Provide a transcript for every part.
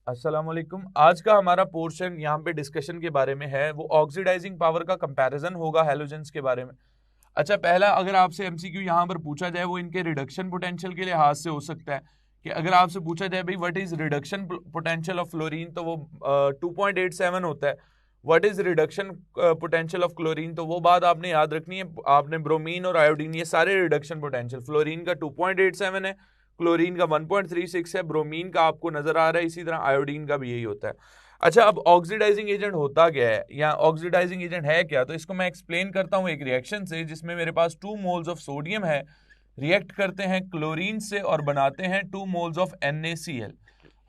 अस्सलाम वालेकुम। आज का हमारा पोर्शन यहाँ पे डिस्कशन के बारे में है, वो ऑक्सीडाइजिंग पावर का कंपैरिजन होगा हैलोजेंस के बारे में। अच्छा, पहला अगर आपसे एमसीक्यू यहाँ पर पूछा जाए वो इनके रिडक्शन पोटेंशियल के लिहाज से हो सकता है कि अगर आपसे पूछा जाए भाई what is reduction potential of fluorine, तो वो 2.87 होता है। What is reduction potential of chlorine, तो वो बात आपने याद रखनी है। आपने ब्रोमीन और आयोडीन ये सारे रिडक्शन पोटेंशियल, फ्लोरीन का 2.87 है, क्लोरीन का 1.36 है, ब्रोमीन का आपको नजर आ रहा है, इसी तरह आयोडीन का भी यही होता है। अच्छा, अब ऑक्सीडाइजिंग एजेंट होता क्या है या ऑक्सीडाइजिंग एजेंट है क्या, तो इसको मैं एक्सप्लेन करता हूं एक रिएक्शन से जिसमें मेरे पास 2 मोल्स ऑफ सोडियम है, रिएक्ट करते हैं क्लोरीन से और बनाते हैं 2 मोल्स ऑफ NaCl।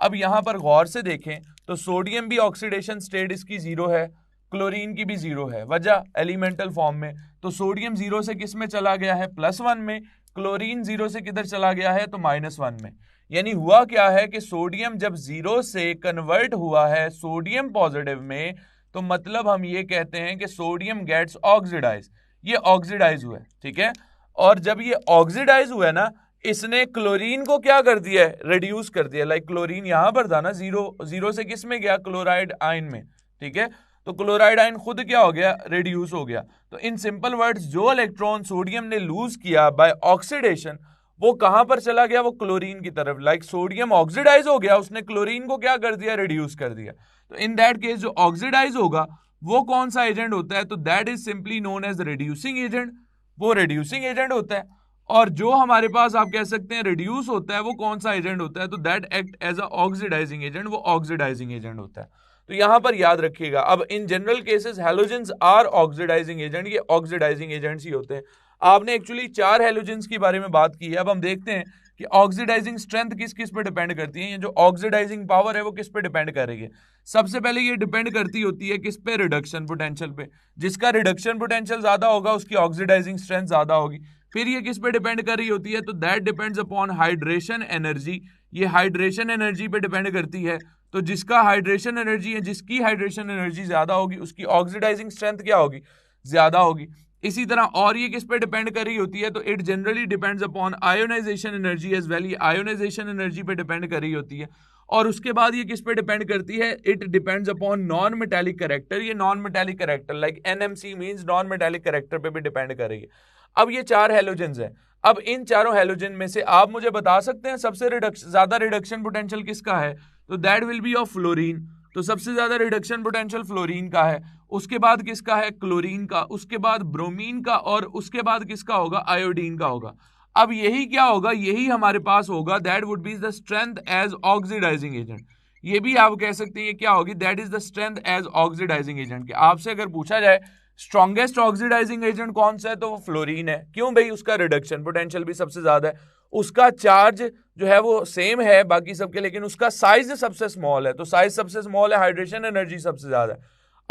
अब यहां पर गौर से देखें तो सोडियम भी ऑक्सीडेशन स्टेट इसकी जीरो है, क्लोरीन की भी जीरो है। वजह एलिमेंटल फॉर्म में, तो सोडियम जीरो से किस में चला गया है, +1 में। क्लोरीन जीरो से किधर चला गया है, तो -1 में। यानी हुआ क्या है कि सोडियम जब जीरो से कन्वर्ट हुआ है सोडियम पॉजिटिव में, तो मतलब हम ये कहते हैं कि सोडियम गेट्स ऑक्सीडाइज, ये ऑक्सीडाइज हुआ है, ठीक है। और जब ये ऑक्सीडाइज हुआ है ना, इसने क्लोरीन को क्या कर दिया है, रिड्यूस कर दिया। लाइक क्लोरीन यहां पर था ना, जीरो से किस में गया, क्लोराइड आयन में, ठीक है। तो क्लोराइड आयन खुद क्या हो गया, रिड्यूस हो गया। तो इन सिंपल वर्ड्स, जो इलेक्ट्रॉन सोडियम ने लूज किया बाय ऑक्सीडेशन, वो कहां पर चला गया, वो क्लोरीन की तरफ। लाइक सोडियम ऑक्सीडाइज हो गया, उसने क्लोरीन को क्या कर दिया, रिड्यूस कर दिया। तो इन दैट केस जो ऑक्सीडाइज होगा वो कौन सा एजेंट होता है, तो that is simply known as reducing agent, वो रिड्यूसिंग एजेंट होता है। और जो हमारे पास आप कह सकते हैं रिड्यूस होता है, वो कौन सा एजेंट होता है, तो that act as a oxidizing agent, वो ऑक्सीडाइजिंग एजेंट होता है। तो यहां पर याद रखिएगा, अब in general cases halogens are oxidizing agent, ये ऑक्सीडाइजिंग एजेंट्स ही होते हैं। आपने एक्चुअली 4 हैलोजेंस के बारे में बात की है। अब हम देखते हैं कि ऑक्सीडाइजिंग स्ट्रेंथ किस किस पे डिपेंड करती है, ये जो ऑक्सीडाइजिंग पावर है वो किस पे डिपेंड कर रही है। सबसे पहले ये डिपेंड करती होती है किस पे, रिडक्शन पोटेंशियल पे। जिसका रिडक्शन पोटेंशियल ज्यादा होगा उसकी ऑक्सीडाइजिंग स्ट्रेंथ ज्यादा होगी। फिर ये किस पे डिपेंड कर रही होती है, तो that depends upon hydration energy, ये हाइड्रेशन एनर्जी पे डिपेंड करती है। तो जिसका हाइड्रेशन एनर्जी है, जिसकी हाइड्रेशन एनर्जी ज्यादा होगी उसकी ऑक्सीडाइजिंग स्ट्रेंथ क्या होगी, ज्यादा होगी। इसी तरह और ये किस पे डिपेंड कर रही होती है, तो it generally depends upon ionization energy as well, ये आयोनाइजेशन एनर्जी पे डिपेंड कर रही होती है। और उसके बाद ये किस पे डिपेंड करती है, it depends upon non metallic character, ये non metallic character like NMC means non metallic character पे भी डिपेंड कर रही है। अब ये 4 हैलोजेंस हैं। अब इन चारों हैलोजन में से आप मुझे बता सकते हैं सबसे ज्यादा रिडक्शन पोटेंशियल किसका है, तो that will be of fluorine. तो सबसे ज्यादा रिडक्शन पोटेंशियल फ्लोरीन का है। उसके बाद किसका है, क्लोरीन का, उसके बाद ब्रोमीन का, और उसके बाद किसका होगा, आयोडीन का होगा। अब यही क्या होगा, यही हमारे पास होगा, that would be the strength as oxidizing agent. ये भी आप कह सकते हैं ये क्या होगी, that is the strength as oxidizing agent. आपसे अगर पूछा जाए स्ट्रॉन्गेस्ट ऑक्सीडाइजिंग एजेंट कौन सा है, तो वो फ्लोरीन है। क्यों भाई, उसका रिडक्शन पोटेंशियल भी सबसे ज्यादा है, उसका चार्ज जो है वो सेम है बाकी सबके, लेकिन उसका साइज सबसे स्मॉल है। तो साइज सबसे स्मॉल है, हाइड्रेशन एनर्जी सबसे ज्यादा है,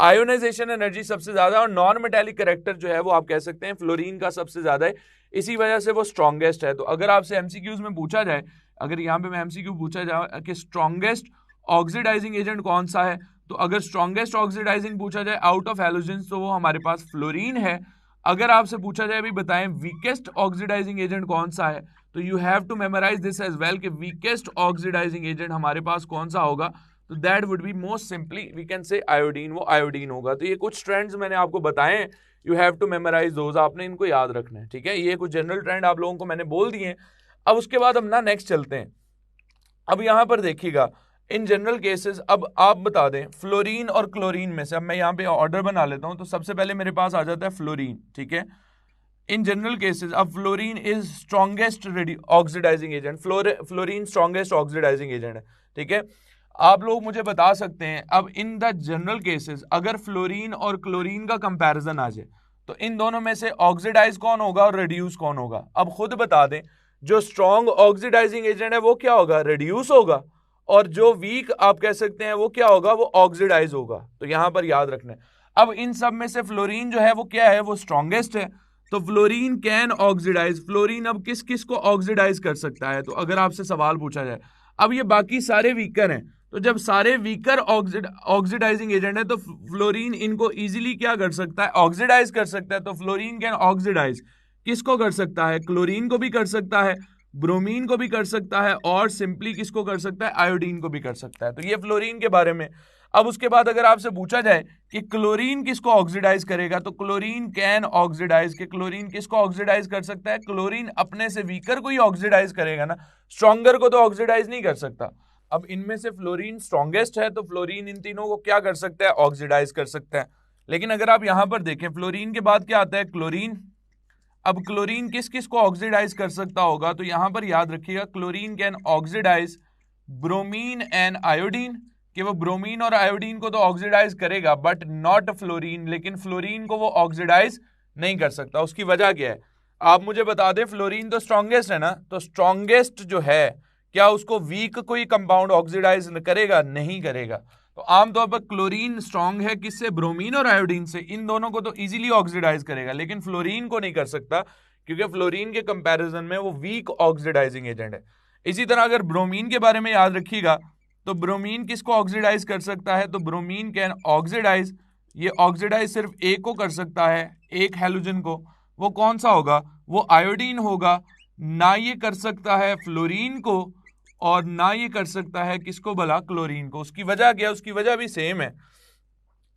आयोनाइजेशन एनर्जी सबसे ज्यादा, और नॉन मेटालिक कैरेक्टर जो है वो आप कह सकते हैं फ्लोरीन का सबसे ज्यादा है। इसी वजह से वो स्ट्रॉन्गेस्ट है। तो अगर आपसे एमसीक्यूज में पूछा जाए, अगर यहाँ पे मैं एमसीक्यू पूछा जाए कि स्ट्रॉन्गेस्ट ऑक्सीडाइजिंग एजेंट कौन सा है, तो अगर स्ट्रॉन्गेस्ट ऑक्सीडाइजिंग पूछा जाए आउट ऑफ हैलोजेंस, तो वो हमारे पास फ्लोरीन है। अगर आपसे पूछा जाए भी बताएं वीकेस्ट ऑक्सीडाइजिंग एजेंट कौन सा है, तो you have to memorize this as well कि वीकेस्ट ऑक्सीडाइजिंग एजेंट हमारे पास कौन सा होगा, तो that would be most simply we can say iodine, वो आयोडीन होगा। तो ये कुछ ट्रेंड्स मैंने आपको बताए हैं, you have to memorize those, आपने इनको याद रखना है, ठीक है। ये कुछ जनरल ट्रेंड आप लोगों को मैंने बोल दिए हैं। अब उसके बाद हम ना नेक्स्ट चलते हैं। अब यहां पर देखिएगा इन जनरल केसेस, अब आप बता दें फ्लोरीन और क्लोरीन में से, अब मैं यहाँ पे ऑर्डर बना लेता हूं। तो सबसे पहले मेरे पास आ जाता है फ्लोरीन, ठीक है। इन जनरल केसेस अब fluorine is strongest oxidizing agent, fluorine strongest oxidizing agent है, ठीक है। आप लोग मुझे बता सकते हैं अब इन द जनरल केसेस अगर फ्लोरीन और क्लोरीन का कंपैरिजन आ जाए, तो इन दोनों में से ऑक्सीडाइज कौन होगा और रिड्यूस कौन होगा। अब खुद बता दें, जो स्ट्रॉन्ग ऑक्सीडाइजिंग एजेंट है वो क्या होगा, रिड्यूस होगा, और जो वीक आप कह सकते हैं वो क्या होगा, वो ऑक्सीडाइज होगा। तो यहां पर याद रखना है। अब इन सब में से फ्लोरीन जो है वो क्या है, वो स्ट्रॉन्गेस्ट है। तो फ्लोरीन कैन ऑक्सीडाइज, फ्लोरीन अब किस किस को ऑक्सीडाइज कर सकता है, तो अगर आपसे सवाल पूछा जाए, अब ये बाकी सारे वीकर हैं, तो जब सारे वीकर ऑक्सीडाइजिंग एजेंट है, तो फ्लोरीन इनको इजीली क्या कर सकता है, ऑक्सीडाइज कर सकता है। तो फ्लोरीन कैन ऑक्सीडाइज किसको कर सकता है, क्लोरीन को भी कर सकता है, ब्रोमीन को भी कर सकता है और सिंपली किसको कर सकता है, आयोडीन को भी कर सकता है। तो ये फ्लोरीन के बारे में। अब उसके बाद अगर आपसे पूछा जाए कि क्लोरीन किसको ऑक्सीडाइज करेगा, तो क्लोरीन कैन ऑक्सीडाइज, के क्लोरीन किसको ऑक्सीडाइज कर सकता है, क्लोरीन अपने से वीकर को ही ऑक्सीडाइज करेगा ना, स्ट्रॉन्गर को तो ऑक्सीडाइज नहीं कर सकता। अब इनमें से फ्लोरीन स्ट्रॉन्गेस्ट है, तो फ्लोरीन इन तीनों को क्या कर सकता है, ऑक्सीडाइज कर सकता है। लेकिन अगर आप यहां पर देखें, फ्लोरीन के बाद क्या आता है, क्लोरीन। अब क्लोरीन किस किस को ऑक्सीडाइज कर सकता होगा, तो यहां पर याद रखिएगा chlorine can oxidize bromine and iodine, कि वो ब्रोमीन और आयोडीन को तो ऑक्सीडाइज करेगा बट नॉट फ्लोरीन, लेकिन फ्लोरीन को वो ऑक्सीडाइज नहीं कर सकता। उसकी वजह क्या है, आप मुझे बता दें। फ्लोरीन तो स्ट्रॉन्गेस्ट है ना, तो स्ट्रॉन्गेस्ट जो है क्या उसको वीक कोई कंपाउंड ऑक्सीडाइज करेगा, नहीं करेगा। तो आमतौर पर क्लोरीन स्ट्रॉन्ग है किससे, ब्रोमीन और आयोडीन से, इन दोनों को तो इजीली ऑक्सीडाइज करेगा, लेकिन फ्लोरीन को नहीं कर सकता, क्योंकि फ्लोरीन के कंपैरिजन में वो वीक ऑक्सीडाइजिंग एजेंट है। इसी तरह अगर ब्रोमीन के बारे में याद रखिएगा, तो ब्रोमीन किसको ऑक्सीडाइज कर सकता है, तो ब्रोमीन कैन ऑक्सीडाइज, ये ऑक्सीडाइज सिर्फ एक को कर सकता है, एक हैलोजन को। वो कौन सा होगा, वो आयोडीन होगा। ना ये कर सकता है फ्लोरीन को, और ना ये कर सकता है किसको भला, क्लोरीन को। उसकी वजह क्या है, उसकी वजह भी सेम है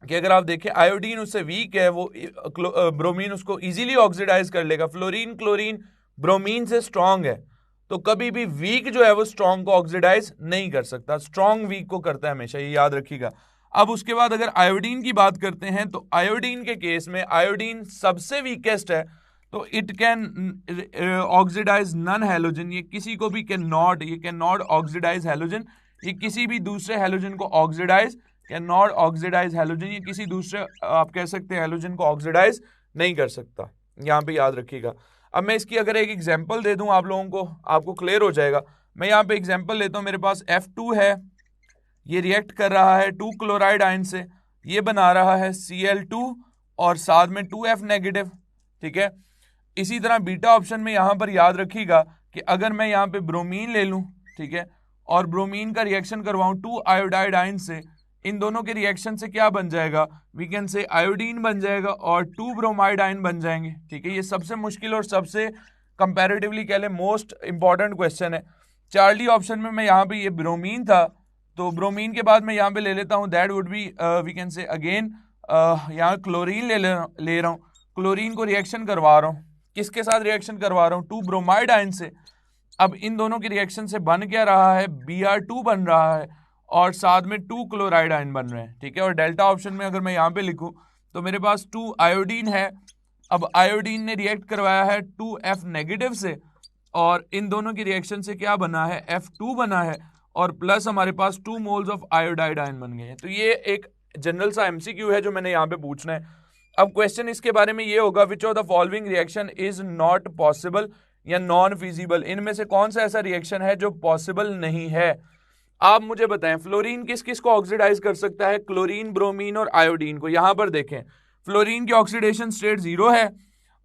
कि अगर आप देखें आयोडीन उससे वीक है, वो ब्रोमीन उसको इजीली ऑक्सीडाइज कर लेगा। फ्लोरीन क्लोरीन ब्रोमीन से स्ट्रांग है, तो कभी भी वीक जो है वो स्ट्रांग को ऑक्सीडाइज नहीं कर सकता, स्ट्रांग वीक को करता है हमेशा, ये याद रखिएगा। अब उसके बाद अगर आयोडीन की बात करते हैं, तो आयोडीन के केस में आयोडीन सबसे वीकेस्ट है, तो it can oxidize none halogen, ये किसी को भी कैन नॉट ऑक्सीडाइज हैलोजन, ये किसी भी दूसरे हैलोजन को oxidize can not oxidize halogen, ये किसी दूसरे आप कह सकते हैं हैलोजन को ऑक्सीडाइज नहीं कर सकता, यहाँ पे याद रखिएगा। अब मैं इसकी अगर एक एग्जांपल दे दूं आप लोगों को, आपको क्लियर हो जाएगा। मैं यहाँ पे एग्जांपल लेता हूँ, मेरे पास F2 है, ये रिएक्ट कर रहा है 2 क्लोराइड आयन से, ये बना रहा है Cl2 और साथ में 2F नेगेटिव, ठीक है। इसी तरह बीटा ऑप्शन में यहाँ पर याद रखिएगा कि अगर मैं यहाँ पे ब्रोमीन ले लूँ, ठीक है, और ब्रोमीन का रिएक्शन करवाऊँ 2 आयोडाइड आयन से, इन दोनों के रिएक्शन से क्या बन जाएगा, वी कैन से आयोडीन बन जाएगा और 2 ब्रोमाइड आयन बन जाएंगे, ठीक है। ये सबसे मुश्किल और सबसे कंपैरेटिवली कह लें मोस्ट इंपॉर्टेंट क्वेश्चन है। चार्ली ऑप्शन में मैं यहाँ पे ये ब्रोमीन था, तो ब्रोमीन के बाद मैं यहाँ पे ले लेता हूँ, that would be we can say again यहाँ क्लोरीन ले रहा हूँ, क्लोरीन को रिएक्शन करवा रहा हूँ, किसके साथ रिएक्शन करवा रहा हूँ, 2 ब्रोमाइड आयन से। अब इन दोनों के रिएक्शन से बन क्या रहा है, Br2 बन रहा है और साथ में 2 क्लोराइड आयन बन रहे हैं, ठीक है। और डेल्टा ऑप्शन में अगर मैं यहाँ पे लिखूं, तो मेरे पास 2 आयोडीन है। अब आयोडीन ने रिएक्ट करवाया है 2F नेगेटिव से, और इन दोनों की रिएक्शन से क्या बना है, F2 बना है, और प्लस हमारे पास 2 मोल्स ऑफ आयोडाइड आयन बन गए हैं। तो ये एक जनरल सा MCQ है जो मैंने यहाँ पे पूछना है। अब क्वेश्चन इसके बारे में ये होगा, which of the following reaction is not possible या नॉन फिजिबल, इनमें से कौन सा ऐसा रिएक्शन है जो पॉसिबल नहीं है। आप मुझे बताएं, फ्लोरीन किस किस को ऑक्सीडाइज कर सकता है, क्लोरीन ब्रोमीन और आयोडीन को। यहां पर देखें, फ्लोरीन की ऑक्सीडेशन स्टेट 0 है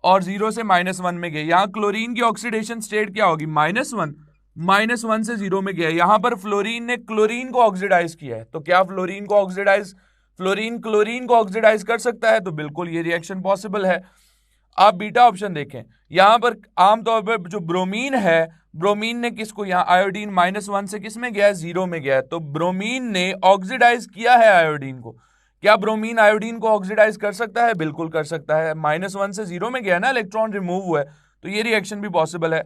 और 0 से -1 में गए। यहां क्लोरीन की ऑक्सीडेशन स्टेट क्या होगी, -1 से 0 में गया। यहां पर फ्लोरीन ने क्लोरीन को ऑक्सीडाइज किया है, तो क्या फ्लोरीन क्लोरीन को ऑक्सीडाइज कर सकता है, तो बिल्कुल ये रिएक्शन पॉसिबल है। आप बीटा ऑप्शन देखें, यहां पर आमतौर पर जो ब्रोमीन है, ब्रोमीन ने किसको, यहाँ आयोडीन -1 से किस में गया है, 0 में गया है, तो ब्रोमीन ने ऑक्सीडाइज किया है आयोडीन को। क्या ब्रोमीन आयोडीन को ऑक्सीडाइज कर सकता है, बिल्कुल कर सकता है, -1 से 0 में गया ना, इलेक्ट्रॉन रिमूव हुआ है, तो ये रिएक्शन भी पॉसिबल है।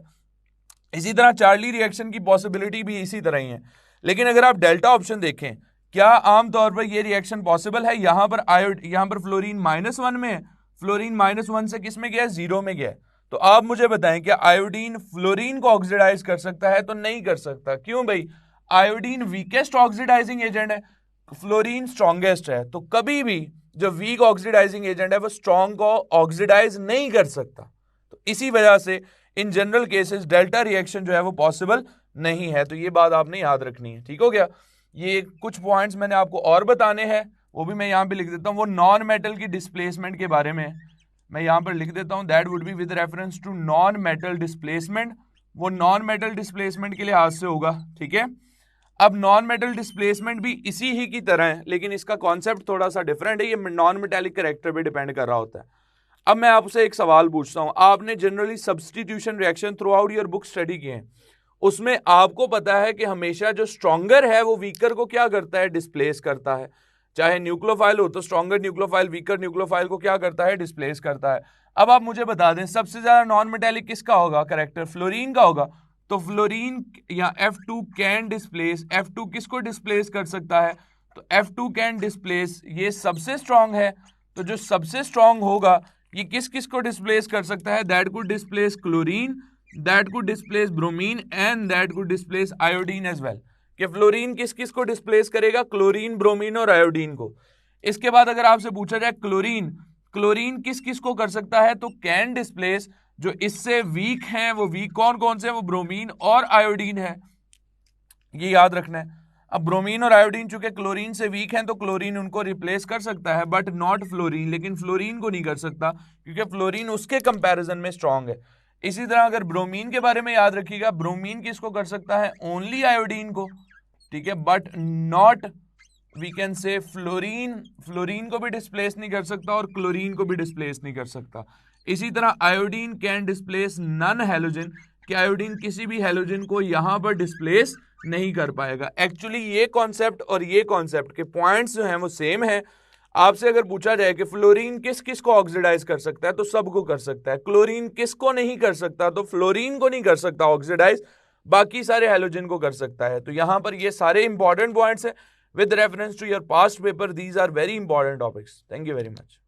इसी तरह चार्ली रिएक्शन की पॉसिबिलिटी भी इसी तरह ही है। लेकिन अगर आप डेल्टा ऑप्शन देखें, क्या आमतौर पर यह रिएक्शन पॉसिबल है, यहाँ पर फ्लोरीन -1 में है, फ्लोरीन -1 से किस में गया, 0 में गया। तो आप मुझे बताएं, क्या आयोडीन फ्लोरीन को ऑक्सीडाइज कर सकता है, तो नहीं कर सकता। क्यों भाई, आयोडीन वीकेस्ट ऑक्सीडाइजिंग एजेंट है, फ्लोरीन स्ट्रॉन्गेस्ट है, तो कभी भी जो वीक ऑक्सीडाइजिंग एजेंट है वो स्ट्रॉन्ग को ऑक्सीडाइज नहीं कर सकता। तो इसी वजह से इन जनरल केसेस डेल्टा रिएक्शन जो है वो पॉसिबल नहीं है। तो ये बात आपने याद रखनी है, ठीक हो गया। ये कुछ पॉइंट्स मैंने आपको और बताने हैं, वो भी मैं यहाँ पे लिख देता हूँ। वो नॉन मेटल की डिस्प्लेसमेंट के बारे में मैं यहाँ पर लिख देता हूँ, that would be with reference to non metal displacement. वो नॉन मेटल डिस्प्लेसमेंट के लिहाज से होगा, ठीक है। अब नॉन मेटल डिस्प्लेसमेंट भी इसी ही की तरह है, लेकिन इसका कॉन्सेप्ट थोड़ा सा डिफरेंट है, ये नॉन मेटेलिक कैरेक्टर पे डिपेंड कर रहा होता है। अब मैं आपसे एक सवाल पूछता हूं, आपने generally substitution reaction through out your book study किए हैं, उसमें आपको पता है कि हमेशा जो स्ट्रॉन्गर है वो वीकर को क्या करता है, डिस्प्लेस करता है। चाहे न्यूक्लियोफाइल हो तो स्ट्रॉन्गर न्यूक्लियोफाइल वीकर न्यूक्लियोफाइल को क्या करता है, डिस्प्लेस करता है। अब आप मुझे बता दें सबसे ज्यादा नॉन मेटेलिक किसका होगा कैरेक्टर, फ्लोरीन का होगा। तो फ्लोरीन या F2 कैन डिस्प्लेस, F2 किसको डिस्प्लेस कर सकता है, तो F2 कैन डिस्प्लेस, ये सबसे स्ट्रॉन्ग है। तो जो सबसे स्ट्रॉन्ग होगा ये किस किस को डिस्प्लेस कर सकता है, that could displace chlorine, that could displace bromine and that could displace iodine as well. कि फ्लोरीन किस किस को डिस्प्लेस करेगा, क्लोरीन ब्रोमीन और आयोडीन को। इसके बाद अगर आपसे पूछा जाए क्लोरीन, क्लोरीन किस किस को कर सकता है, तो कैन डिस्प्लेस, जो इससे वीक हैं वो वीक कौन कौन से हैं, वो ब्रोमीन और आयोडीन है, ये याद रखना है। अब ब्रोमीन और आयोडीन चूंकि क्लोरीन से वीक हैं तो क्लोरीन उनको रिप्लेस कर सकता है बट नॉट फ्लोरीन, लेकिन फ्लोरीन को नहीं कर सकता क्योंकि फ्लोरीन उसके कंपैरिजन में स्ट्रांग है। इसी तरह अगर ब्रोमीन के बारे में याद रखिएगा, ब्रोमीन किसको कर सकता है, ओनली आयोडीन को, ठीक है, but not we can say fluorine, fluorine को भी डिस्प्लेस नहीं कर सकता और क्लोरीन को भी डिस्प्लेस नहीं कर सकता। इसी तरह iodine can displace none halogen, कि आयोडीन किसी भी हैलोजन को यहां पर डिस्प्लेस नहीं कर पाएगा। एक्चुअली ये कॉन्सेप्ट और ये कॉन्सेप्ट के पॉइंट्स जो हैं वो सेम है। आपसे अगर पूछा जाए कि फ्लोरीन किस किस को ऑक्सीडाइज कर सकता है, तो सबको कर सकता है। क्लोरीन किसको नहीं कर सकता, तो फ्लोरीन को नहीं कर सकता ऑक्सीडाइज, बाकी सारे हैलोजन को कर सकता है। तो यहां पर ये सारे इंपॉर्टेंट पॉइंट्स है with reference to your past paper. These are very important topics. Thank you very much.